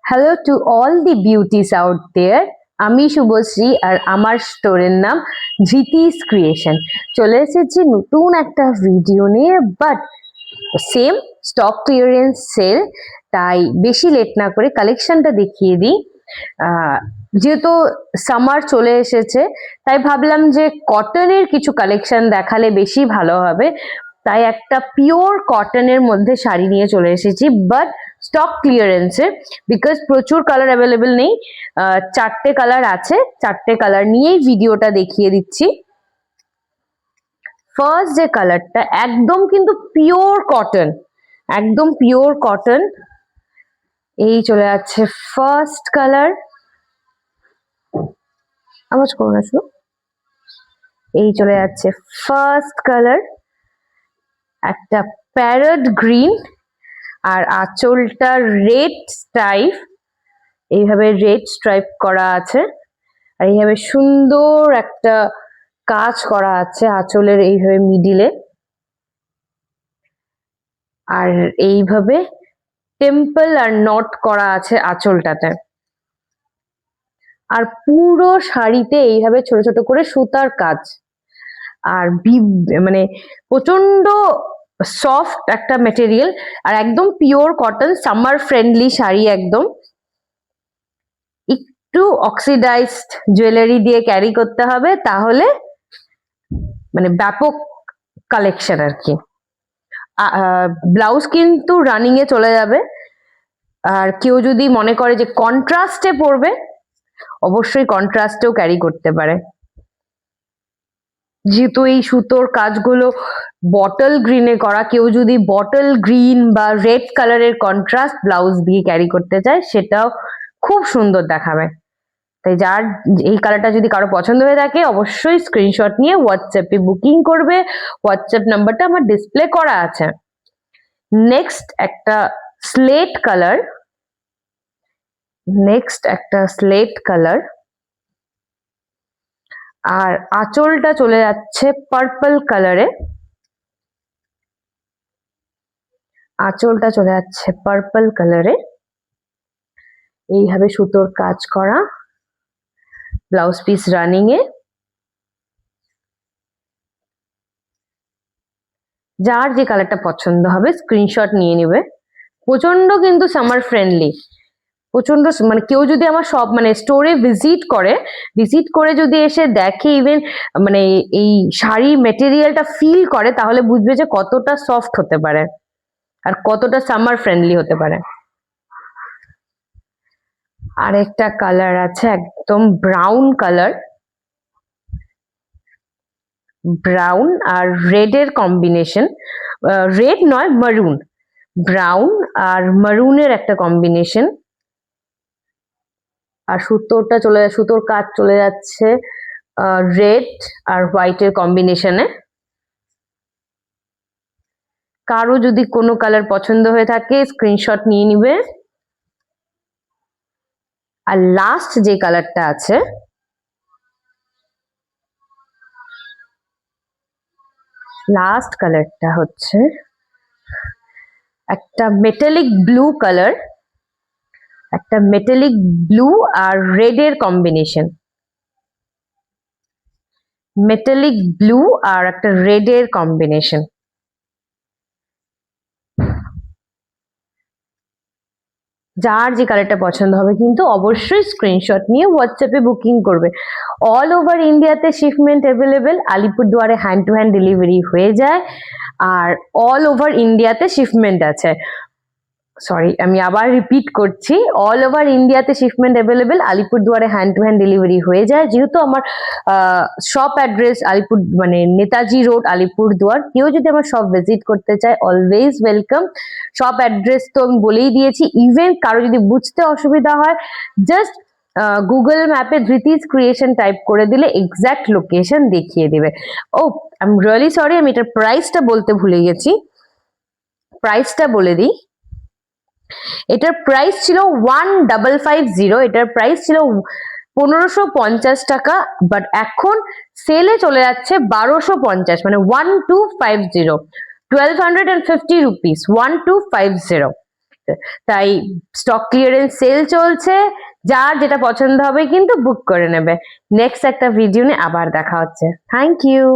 Hello to all the beauties out there. আমি শুভশ্রী আর আমার স্টোরের নাম ধৃতিস ক্রিয়েশন। চলে এসেছি নতুন একটা ভিডিও নিয়ে, but same stock clearance sale. তাই বেশি লেট না করে কালেকশনটা দেখিয়ে দিই। যেহেতু সামার চলে এসেছে, তাই ভাবলাম যে কটনের কিছু কালেকশন দেখালে বেশি ভালো হবে। তাই একটা পিওর কটনের মধ্যে শাড়ি নিয়ে চলে এসেছি, বাট স্টক ক্লিয়ারেন্সে, বিকজ প্রচুর কালার অ্যাভেলেবেল নেই। চারটে কালার আছে, চারটে কালার নিয়েই ভিডিওটা দেখিয়ে দিচ্ছি। ফার্স্ট যে কালারটা একদম কিন্তু পিওর কটন, একদম পিওর কটন, এই চলে যাচ্ছে ফার্স্ট কালার। আওয়াজ করো না শুধু। এই চলে যাচ্ছে ফার্স্ট কালার, একটা প্যারট গ্রিন, আর আঁচলটা রেড স্ট্রাইপ, এইভাবে রেড স্ট্রাইপ করা আছে, আর এইভাবে সুন্দর একটা কাজ করা আছে আঁচলের এইভাবে মিডিলে, আর এইভাবে টেম্পল আর নট করা আছে আঁচলটাতে। আর পুরো শাড়িতে এইভাবে ছোট ছোট করে সুতার কাজ, আর মানে প্রচন্ড সফট একটা মেটেরিয়াল, আর একদম pure cotton, summer friendly sari একদম। একটু অক্সিডাইজড জুয়েলারি দিয়ে ক্যারি করতে হবে, তাহলে মানে ব্যাপক কালেকশন আর কি। ব্লাউজ কিন্তু রানিং এ চলে যাবে। আর কেউ যদি মনে করে যে কন্ট্রাস্টে পরবে, অবশ্যই কন্ট্রাস্টেও ক্যারি করতে পারে। যেহেতু এই সুতোর কাজগুলো বটল গ্রিনে করা, কেউ যদি বটল গ্রিন বা রেড কালারের কন্ট্রাস্ট ব্লাউজ দিয়ে ক্যারি করতে চায়, সেটাও খুব সুন্দর দেখাবে। তাই যার এই কালারটা যদি কারো পছন্দ হয়ে থাকে, অবশ্যই স্ক্রিনশট নিয়ে হোয়াটসঅ্যাপে বুকিং করবে। হোয়াটসঅ্যাপ নাম্বারটা আমার ডিসপ্লে করা আছে। নেক্সট একটা স্লেট কালার, নেক্সট একটা স্লেট কালার, আর আঁচলটা চলে যাচ্ছে পার্পল কালারে, আঁচলটা চলে যাচ্ছে পার্পল কালারে, এইভাবে সুতোর কাজ করা, ব্লাউজ পিস রানিং এ। যার যে কালারটা পছন্দ হবে স্ক্রিনশট নিয়ে নেবে। প্রচন্ড কিন্তু সামার ফ্রেন্ডলি, প্রচন্ড, মানে কেউ যদি আমার সব মানে স্টোরে ভিজিট করে যদি এসে দেখে, ইভেন মানে এই শাড়ি মেটেরিয়ালটা ফিল করে, তাহলে বুঝবে যে কতটা সফট হতে পারে আর কতটা সামার ফ্রেন্ডলি হতে পারে। আর একটা কালার আছে একদম ব্রাউন কালার, ব্রাউন আর রেড এর কম্বিনেশন, রেড নয় মারুন, ব্রাউন আর মারুনের একটা কম্বিনেশন। আর সুতোর কাজ চলে যাচ্ছে রেড আর হোয়াইটের কম্বিনেশনে। কারো যদি কোনো কালার পছন্দ হয়ে থাকে স্ক্রিনশট নিয়ে নিবে। আর লাস্ট যে কালারটা আছে, লাস্ট কালারটা হচ্ছে একটা মেটালিক ব্লু কালার, একটা মেটালিক ব্লু আর রেড এর কম্বিনেশন, মেটালিক ব্লু আর একটা রেড এর কম্বিনেশন। যার যে কালারটা পছন্দ হবে কিন্তু অবশ্যই স্ক্রিনশট নিয়ে হোয়াটসঅ্যাপে বুকিং করবে। অল ওভার ইন্ডিয়াতে শিপমেন্ট অ্যাভেলেবেল, আলিপুরদুয়ারে হ্যান্ড টু হ্যান্ড ডেলিভারি হয়ে যায়, আর অল ওভার ইন্ডিয়াতে শিপমেন্ট আছে। সরি, আমি আবার রিপিট করছি, অল ওভার ইন্ডিয়াতে শিপমেন্ট অ্যাভেলেবেল, আলিপুরদুয়ারে হ্যান্ড টু হ্যান্ড ডেলিভারি হয়ে যায়। যেহেতু আমার শপ অ্যাড্রেস আলিপুর মানে নেতাজি রোড আলিপুরদুয়ার, কেউ যদি আমার শপ ভিজিট করতে চায় অলওয়েজ ওয়েলকাম। শপ অ্যাড্রেস তো আমি বলেই দিয়েছি। ইভেন কারো যদি বুঝতে অসুবিধা হয়, জাস্ট গুগল ম্যাপে ধৃতিস ক্রিয়েশন টাইপ করে দিলে এক্সাক্ট লোকেশন দেখিয়ে দেবে। ও আই এম রিয়েলি সরি, আমি এটার প্রাইসটা বলতে ভুলে গেছি, প্রাইসটা বলে দিই। এটার প্রাইস ছিল 1550, এটার প্রাইস ছিল 1550 টাকা, বাট এখন সেলে চলে যাচ্ছে 1250, মানে 1250, 1250 রুপিস, 1250। আসছে। তাই স্টক ক্লিয়ারেন্স সেল চলছে, যার যেটা পছন্দ হবে কিন্তু বুক করে নেবে। নেক্সট একটা ভিডিও নিয়ে আবার দেখা হচ্ছে। Thank you.